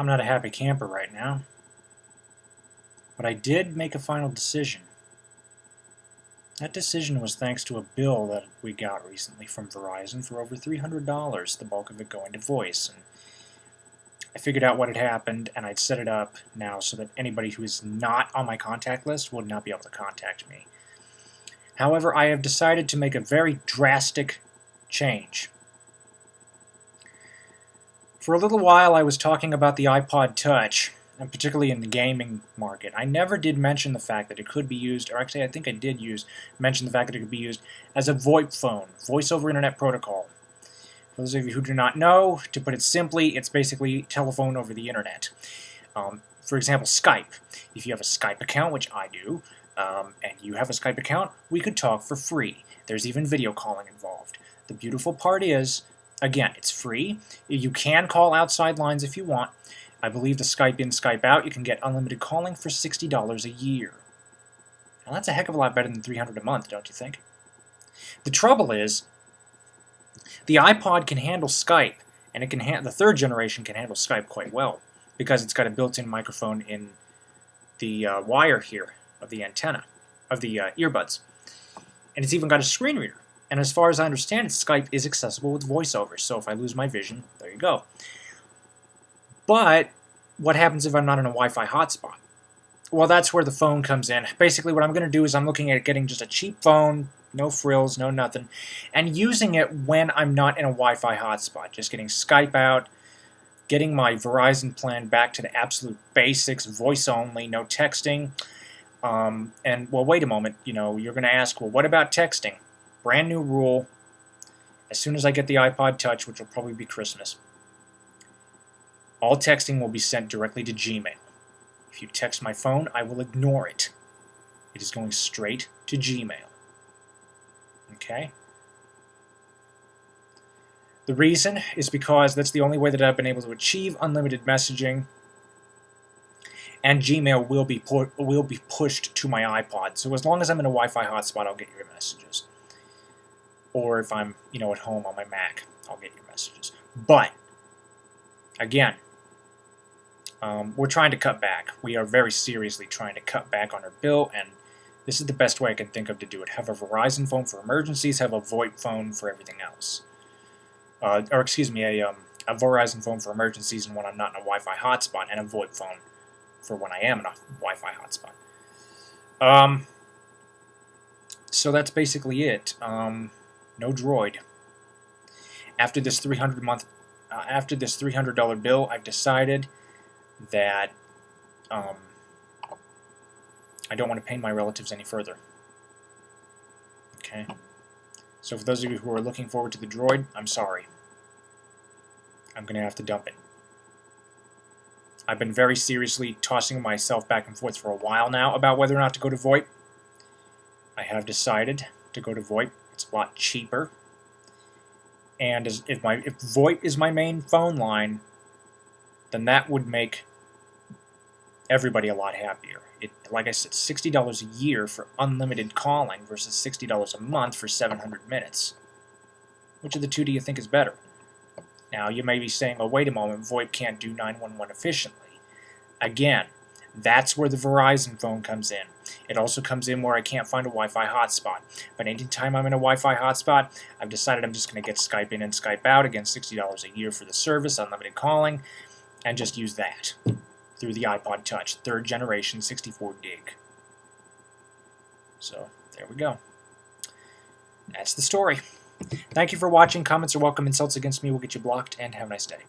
I'm not a happy camper right now, but I did make a final decision. That decision was thanks to a bill that we got recently from Verizon for over $300, the bulk of it going to voice. And I figured out what had happened, and I'd set it up now so that anybody who is not on my contact list would not be able to contact me. However, I have decided to make a very drastic change. For a little while, I was talking about the iPod Touch, and particularly in the gaming market. I never did mention the fact that it could be used, or actually I think I did mention the fact that it could be used as a VoIP phone, Voice over Internet Protocol. For those of you who do not know, to put it simply, it's basically telephone over the Internet. For example, Skype. If you have a Skype account, which I do, and you have a Skype account, we could talk for free. There's even video calling involved. The beautiful part is, again, it's free. You can call outside lines if you want. I believe the Skype in, Skype out, you can get unlimited calling for $60 a year. Now that's a heck of a lot better than $300 a month, don't you think? The trouble is, the iPod can handle Skype, and it can the third generation can handle Skype quite well, because it's got a built-in microphone in the wire here of the antenna, of the earbuds. And it's even got a screen reader. And as far as I understand it, Skype is accessible with voiceover, so if I lose my vision, there you go. But what happens if I'm not in a Wi-Fi hotspot? Well, that's where the phone comes in. Basically, what I'm going to do is I'm looking at getting just a cheap phone, no frills, no nothing, and using it when I'm not in a Wi-Fi hotspot. Just getting Skype out, getting my Verizon plan back to the absolute basics, voice only, no texting. And, well, wait a moment, you're going to ask, well, what about texting? Brand new rule. As soon as I get the iPod Touch, which will probably be Christmas, all texting will be sent directly to Gmail. If you text my phone, I will ignore it. It is going straight to Gmail. Okay? The reason is because that's the only way that I've been able to achieve unlimited messaging, and Gmail will be pushed to my iPod. So as long as I'm in a Wi-Fi hotspot, I'll get your messages. Or if I'm, at home on my Mac, I'll get your messages. But again, we're trying to cut back. We are very seriously trying to cut back on our bill, and this is the best way I can think of to do it. Have a Verizon phone for emergencies, have a VoIP phone for everything else. A Verizon phone for emergencies and when I'm not in a Wi-Fi hotspot, and a VoIP phone for when I am in a Wi-Fi hotspot. So that's basically it. No Droid. After this $300 bill, I've decided that I don't want to pain my relatives any further. Okay? So for those of you who are looking forward to the Droid, I'm sorry. I'm going to have to dump it. I've been very seriously tossing myself back and forth for a while now about whether or not to go to VoIP. I have decided to go to VoIP. It's a lot cheaper. And if VoIP is my main phone line, then that would make everybody a lot happier. Like I said, $60 a year for unlimited calling versus $60 a month for 700 minutes. Which of the two do you think is better? Now, you may be saying, oh, wait a moment, VoIP can't do 911 efficiently. Again, that's where the Verizon phone comes in. It also comes in where I can't find a Wi-Fi hotspot. But anytime I'm in a Wi-Fi hotspot, I've decided I'm just going to get Skype in and Skype out, again, $60 a year for the service, unlimited calling, and just use that through the iPod Touch, third generation, 64 gig. So, there we go. That's the story. Thank you for watching. Comments are welcome. Insults against me will get you blocked, and have a nice day.